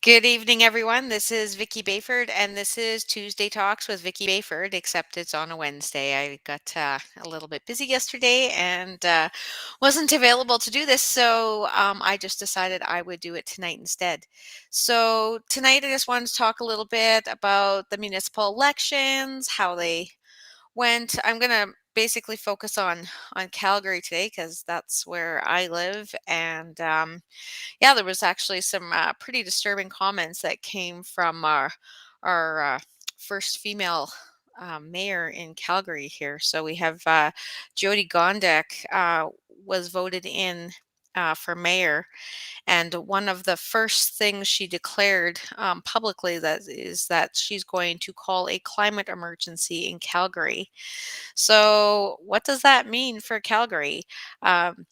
Good evening, everyone. This is Vicky Bayford, and this is Tuesday Talks with Vicky Bayford, except it's on a Wednesday. I got a little bit busy yesterday and wasn't available to do this, so I just decided I would do it tonight instead. So, tonight I just wanted to talk a little bit about the municipal elections, how they went. I'm going to basically focus on Calgary today because that's where I live, and yeah, there was actually some pretty disturbing comments that came from our first female mayor in Calgary here. So we have Jody Gondek was voted in for mayor, and one of the first things she declared publicly that is that she's going to call a climate emergency in Calgary. So, what does that mean for Calgary? Um,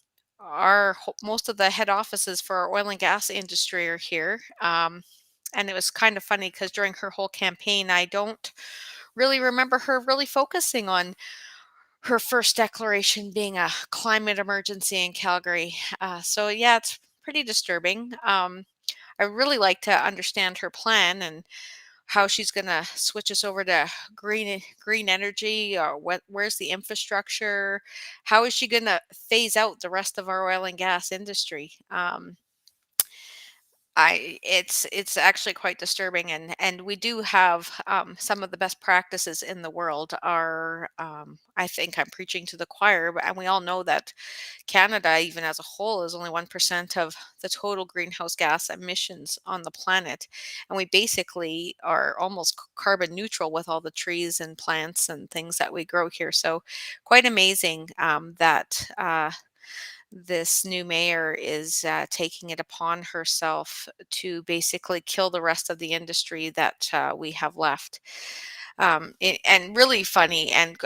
most of the head offices for our oil and gas industry are here. And it was kind of funny because during her whole campaign, I don't really remember her really focusing on her first declaration being a climate emergency in Calgary. So, yeah, it's pretty disturbing. I really like to understand her plan and how she's going to switch us over to green energy, or where's the infrastructure, how is she going to phase out the rest of our oil and gas industry. It's actually quite disturbing, and we do have some of the best practices in the world are, I think I'm preaching to the choir, and we all know that Canada, even as a whole, is only 1% of the total greenhouse gas emissions on the planet. And we basically are almost carbon neutral with all the trees and plants and things that we grow here. So, quite amazing that this new mayor is taking it upon herself to basically kill the rest of the industry that we have left. And really funny, and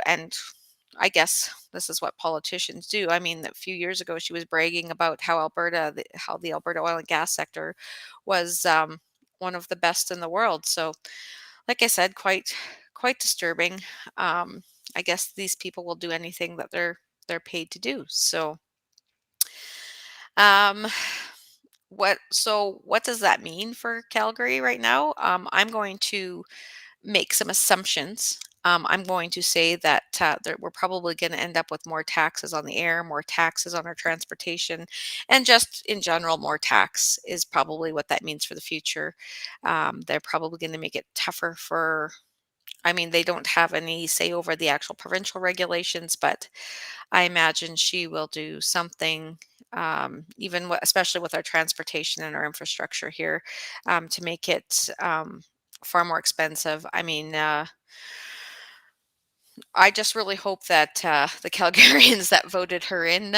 I guess this is what politicians do. I mean, a few years ago, she was bragging about how the Alberta oil and gas sector was one of the best in the world. So, like I said, quite disturbing. Um, I guess these people will do anything that they're paid to do. So, um, what does that mean for Calgary right now? I'm going to make some assumptions. I'm going to say that we're probably going to end up with more taxes on the air, more taxes on our transportation, and just in general, more tax is probably what that means for the future. They're probably going to make it tougher for, I mean, they don't have any say over the actual provincial regulations, but I imagine she will do something, especially with our transportation and our infrastructure here, to make it far more expensive. I mean, I just really hope that the Calgarians that voted her in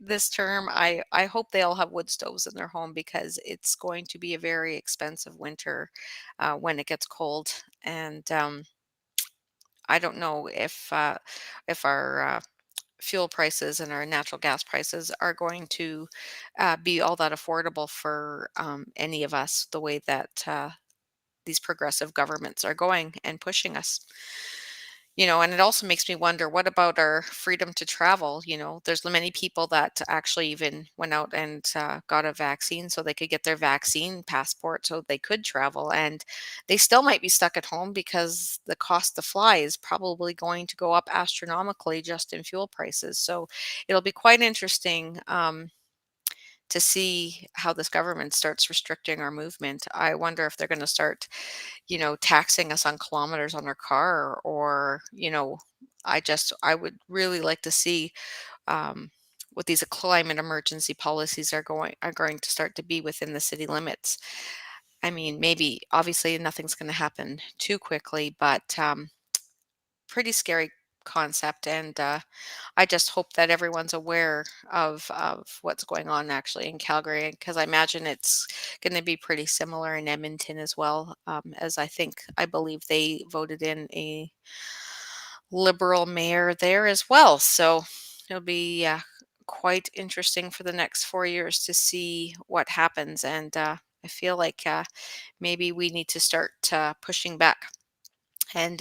this term, I hope they all have wood stoves in their home because it's going to be a very expensive winter when it gets cold. And I don't know if our fuel prices and our natural gas prices are going to be all that affordable for any of us the way that these progressive governments are going and pushing us. And it also makes me wonder, what about our freedom to travel? There's many people that actually even went out and got a vaccine so they could get their vaccine passport so they could travel. And they still might be stuck at home because the cost to fly is probably going to go up astronomically just in fuel prices. So it'll be quite interesting. To see how this government starts restricting our movement. I wonder if they're going to start taxing us on kilometers on our car, or, I would really like to see what these climate emergency policies are going to start to be within the city limits. I mean, maybe obviously nothing's going to happen too quickly, but pretty scary concept. And I just hope that everyone's aware of what's going on actually in Calgary, because I imagine it's going to be pretty similar in Edmonton as well, as I believe they voted in a liberal mayor there as well. So it'll be quite interesting for the next 4 years to see what happens. And I feel like maybe we need to start pushing back. And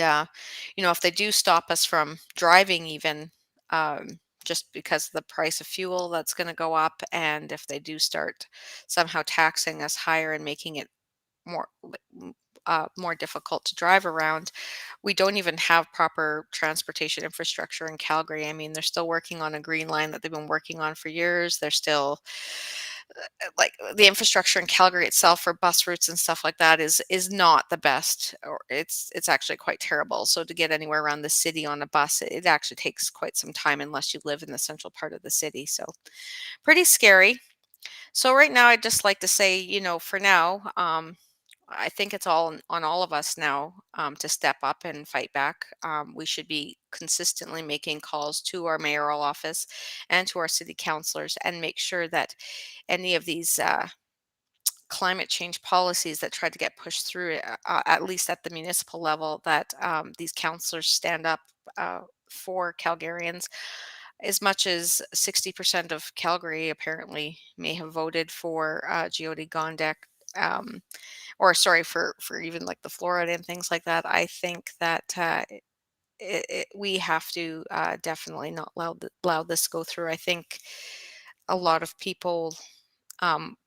if they do stop us from driving even, um, just because of the price of fuel that's going to go up. And if they do start somehow taxing us higher and making it more more difficult to drive around. We don't even have proper transportation infrastructure in Calgary. I mean, they're still working on a green line that they've been working on for years. They're still like the infrastructure in Calgary itself for bus routes and stuff like that is not the best, or it's actually quite terrible. So to get anywhere around the city on a bus, it actually takes quite some time unless you live in the central part of the city. So pretty scary. So right now, I'd just like to say, for now, I think it's all on all of us now to step up and fight back. We should be consistently making calls to our mayoral office and to our city councilors and make sure that any of these climate change policies that try to get pushed through, at least at the municipal level, that these councilors stand up for Calgarians. As much as 60% of Calgary apparently may have voted for Geordie Gondek, um, or sorry, for even like the Florida and things like that. I think that we have to definitely not allow this to go through. I think a lot of people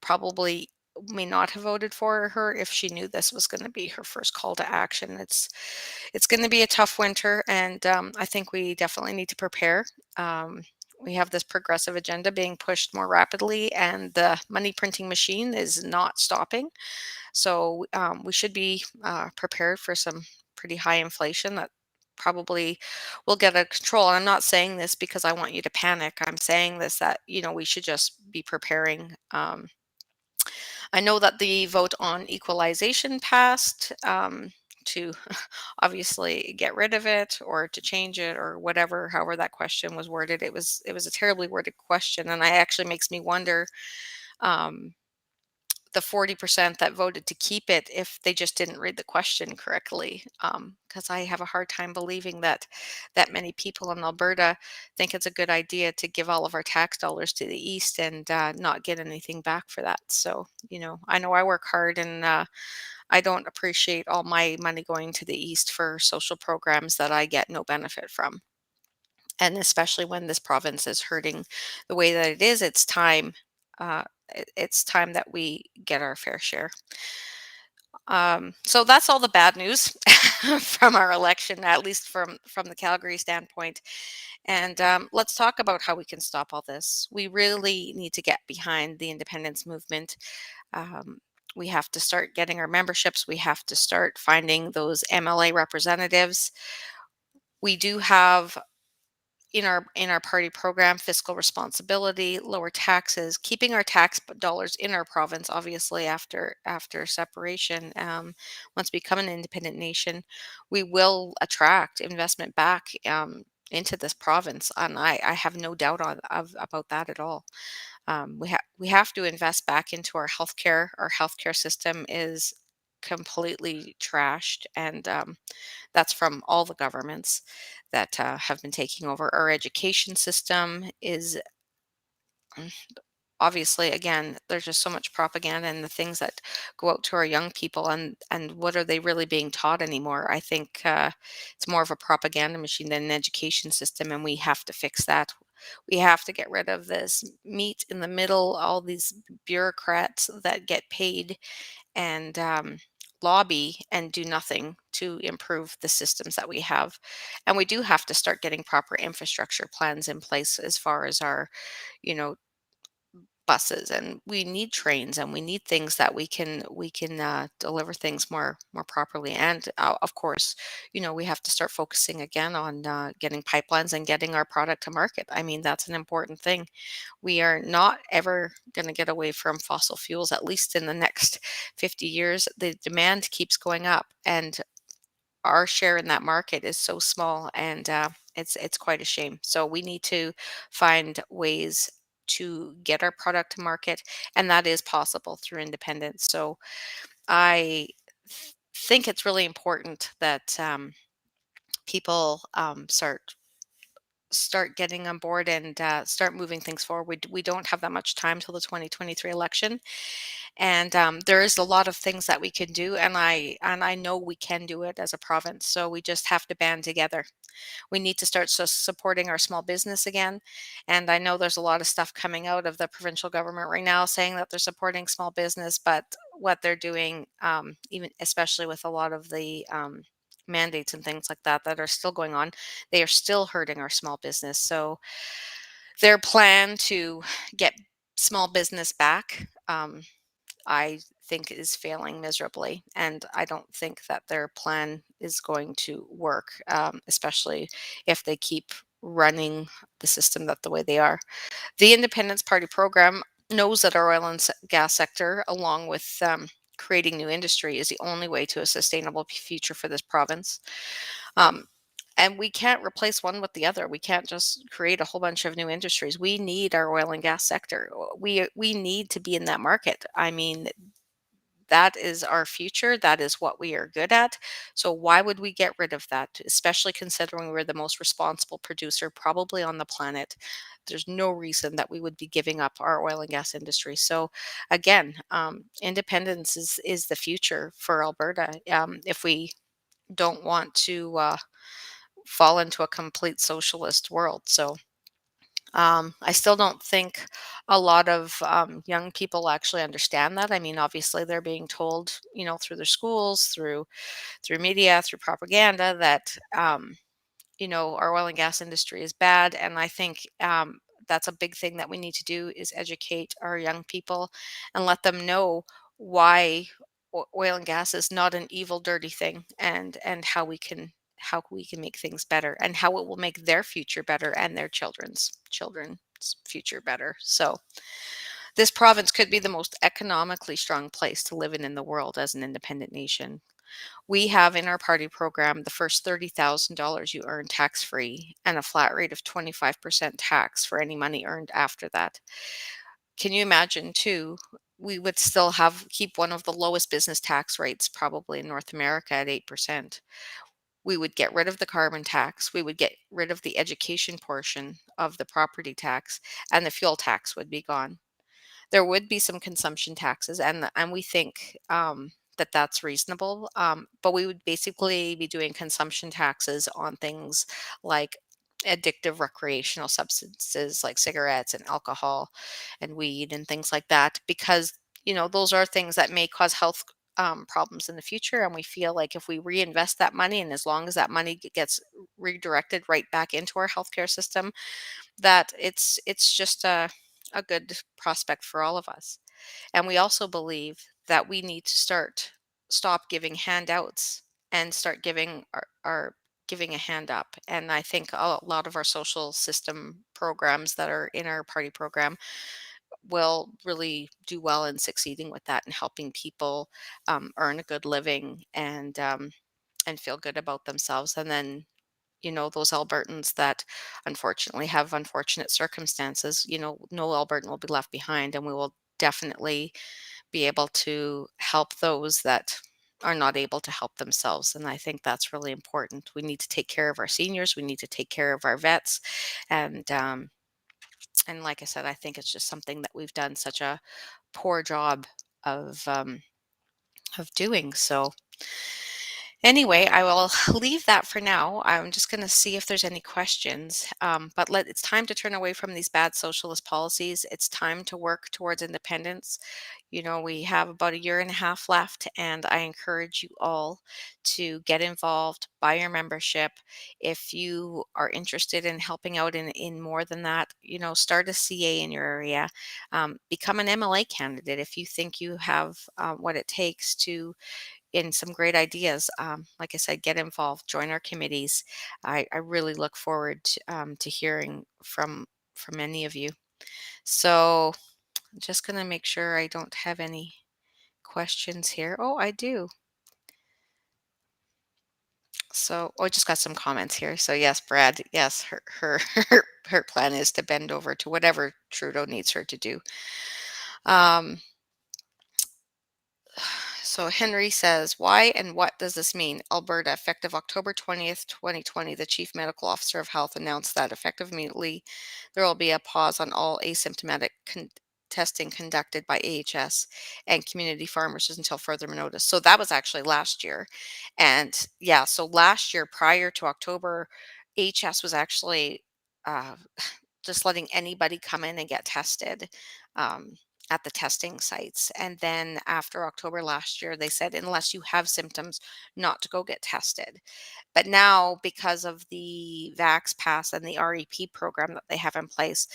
probably may not have voted for her if she knew this was going to be her first call to action. It's going to be a tough winter, and I think we definitely need to prepare. Um, we have this progressive agenda being pushed more rapidly, and the money printing machine is not stopping. So we should be prepared for some pretty high inflation that probably will get out of control. And I'm not saying this because I want you to panic. I'm saying this that we should just be preparing. I know that the vote on equalization passed to obviously get rid of it or to change it or whatever, however that question was worded. It was a terribly worded question, and I actually makes me wonder. Um, the 40% that voted to keep it if they just didn't read the question correctly, because I have a hard time believing that that many people in Alberta think it's a good idea to give all of our tax dollars to the east and not get anything back for that. So I know I work hard, and I don't appreciate all my money going to the east for social programs that I get no benefit from. And especially when this province is hurting the way that it is, it's time. It's time that we get our fair share. So that's all the bad news from our election, at least from the Calgary standpoint. And let's talk about how we can stop all this. We really need to get behind the independence movement. Um, we have to start getting our memberships. We have to start finding those MLA representatives. We do have in our party program fiscal responsibility, lower taxes, keeping our tax dollars in our province. Obviously, after separation, once we become an independent nation, we will attract investment back into this province, and I have no doubt about that at all. We have to invest back into our healthcare. Our healthcare system is completely trashed, and that's from all the governments that have been taking over. Our education system is mm, obviously, again, there's just so much propaganda and the things that go out to our young people, and what are they really being taught anymore? I think it's more of a propaganda machine than an education system, and we have to fix that. We have to get rid of this meat in the middle, all these bureaucrats that get paid and lobby and do nothing to improve the systems that we have. And we do have to start getting proper infrastructure plans in place as far as our, you know, buses, and we need trains, and we need things that we can deliver things more properly. And of course, we have to start focusing again on getting pipelines and getting our product to market. I mean, that's an important thing. We are not ever going to get away from fossil fuels, at least in the next 50 years. The demand keeps going up, and our share in that market is so small, and it's quite a shame. So we need to find ways to get our product to market, and that is possible through independence. So I think it's really important that people start start getting on board and start moving things forward. We don't have that much time till the 2023 election, and there is a lot of things that we can do, and I know we can do it as a province. So we just have to band together. We need to start supporting our small business again. And I know there's a lot of stuff coming out of the provincial government right now saying that they're supporting small business, but what they're doing, even especially with a lot of the mandates and things like that that are still going on, they are still hurting our small business. So their plan to get small business back, I think is failing miserably. And I don't think that their plan is going to work, especially if they keep running the system that the way they are. The Independence Party program knows that our oil and gas sector, along with creating new industry, is the only way to a sustainable future for this province. Um, and we can't replace one with the other. We can't just create a whole bunch of new industries. We need our oil and gas sector. We need to be in that market. I mean, that is our future. That is what we are good at. So why would we get rid of that? Especially considering we're the most responsible producer probably on the planet. There's no reason that we would be giving up our oil and gas industry. So again, independence is the future for Alberta. If we don't want to fall into a complete socialist world. So I still don't think a lot of young people actually understand that. I mean, obviously, they're being told, through their schools, through media, through propaganda, that our oil and gas industry is bad. And I think that's a big thing that we need to do is educate our young people and let them know why oil and gas is not an evil, dirty thing, and how we can make things better and how it will make their future better and their children's future better. So this province could be the most economically strong place to live in the world as an independent nation. We have in our party program the first $30,000 you earn tax free and a flat rate of 25% tax for any money earned after that. Can you imagine too? We would still keep one of the lowest business tax rates probably in North America at 8%. We would get rid of the carbon tax. We would get rid of the education portion of the property tax, and the fuel tax would be gone. There would be some consumption taxes, and we think that that's reasonable. But we would basically be doing consumption taxes on things like addictive recreational substances like cigarettes and alcohol and weed and things like that, because those are things that may cause health problems in the future. And we feel like if we reinvest that money, and as long as that money gets redirected right back into our healthcare system, that it's just a good prospect for all of us. And we also believe that we need to stop giving handouts and start giving our giving a hand up. And I think a lot of our social system programs that are in our party program will really do well in succeeding with that and helping people earn a good living and feel good about themselves. And then those Albertans that unfortunately have unfortunate circumstances, no Albertan will be left behind, and we will definitely be able to help those that are not able to help themselves. And I think that's really important. We need to take care of our seniors. We need to take care of our vets, and like I said, I think it's just something that we've done such a poor job of um, of doing. So anyway, I will leave that for now. I'm just going to see if there's any questions. But it's time to turn away from these bad socialist policies. It's time to work towards independence. We have about a year and a half left, and I encourage you all to get involved, buy your membership. If you are interested in helping out in more than that, start a CA in your area. Become an MLA candidate if you think you have what it takes to in some great ideas. Like I said, get involved, join our committees. I really look forward to hearing from any of you. So I'm just going to make sure I don't have any questions here. Oh, I do. So, I just got some comments here. So yes, Brad, yes, her plan is to bend over to whatever Trudeau needs her to do. Um, So Henry says, why and what does this mean? Alberta, effective October 20th, 2020, the Chief Medical Officer of Health announced that effective immediately, there will be a pause on all asymptomatic testing conducted by AHS and community pharmacists until further notice. So that was actually last year. And yeah, so last year, prior to October, AHS was actually uh, just letting anybody come in and get tested. Um, at the testing sites. And then after October last year, they said, unless you have symptoms, not to go get tested. But now, because of the Vax Pass and the REP program that they have in place,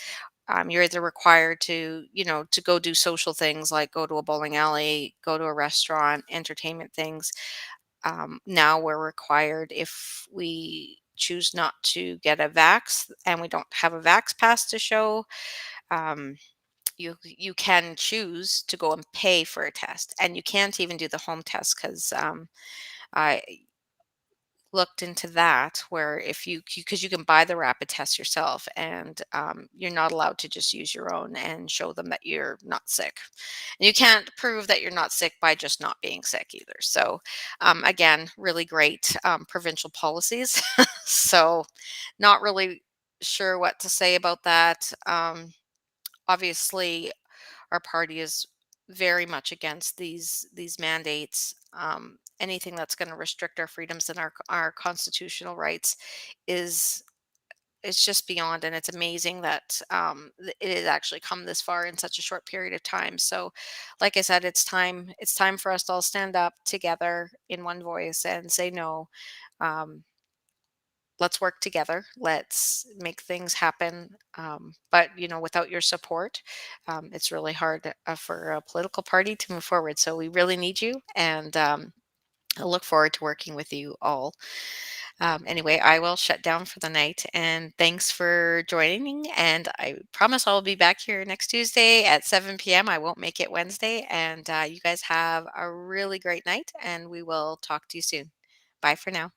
you're either required to, to go do social things like go to a bowling alley, go to a restaurant, entertainment things. Now we're required if we choose not to get a vax and we don't have a Vax Pass to show. Um, you can choose to go and pay for a test, and you can't even do the home test because I looked into that where if you because you can buy the rapid test yourself, and you're not allowed to just use your own and show them that you're not sick, and you can't prove that you're not sick by just not being sick either. So again, really great provincial policies. So not really sure what to say about that. Obviously our party is very much against these mandates. Anything that's going to restrict our freedoms and our constitutional rights is it's just beyond, and it's amazing that it has actually come this far in such a short period of time. So, like I said, it's time. It's time for us to all stand up together in one voice and say no. Um, let's work together. Let's make things happen. But without your support, it's really hard for a political party to move forward. So we really need you, and I look forward to working with you all. Anyway, I will shut down for the night, and thanks for joining. And I promise I'll be back here next Tuesday at 7 p.m. I won't make it Wednesday. And you guys have a really great night, and we will talk to you soon. Bye for now.